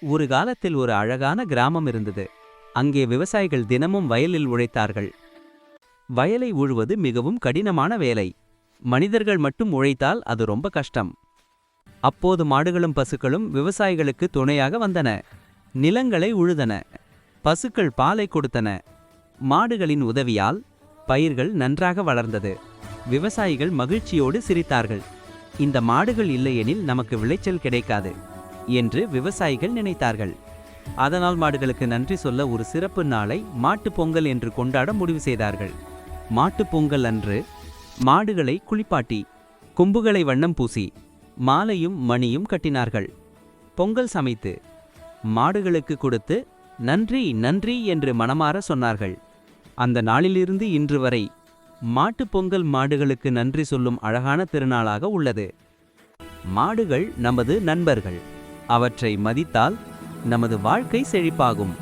ஒரு காலத்தில் ஒரு அழகான கிராமம் இருந்தது. அங்கே விவசாயிகள் தினமும் வயலில் உழைத்தார்கள். வயலை உழுவது மிகவும் கடினமான வேலை. மனிதர்கள் மட்டும் உழைத்தால் அது ரொம்ப கஷ்டம். அப்போது மாடுகளும் பசுக்களும் விவசாயிகளுக்கு துணையாக வந்தன. நிலங்களை உழுதன. பசுக்கள் பாலை கொடுத்தன. மாடுகளின் உதவியால் பயிர்கள் நன்றாக வளர்ந்தது. விவசாயிகள் மகிழ்ச்சியோடு சிரித்தார்கள். இந்த மாடுகள் இல்லையெனில் நமக்கு விளைச்சல் கிடைக்காது என்று விவசாயிகள் நினைத்தார்கள். அதனால் மாடுகளுக்கு நன்றி சொல்ல ஒரு சிறப்பு நாளை மாட்டுப் பொங்கல் என்று கொண்டாட முடிவு செய்தார்கள். மாட்டுப் பொங்கல் அன்று மாடுகளை குளிப்பாட்டி கொம்புகளை வண்ணம் பூசி மாலையும் மணியும் கட்டினார்கள். பொங்கல் சமைத்து மாடுகளுக்கு கொடுத்து நன்றி நன்றி என்று மனமாற சொன்னார்கள். அந்த நாளிலிருந்து இன்று வரை மாட்டுப் பொங்கல் மாடுகளுக்கு நன்றி சொல்லும் அழகான திருநாளாக உள்ளது. மாடுகள் நமது நண்பர்கள். அவற்றை மதித்தால் நமது வாழ்க்கை செழிப்பாகும்.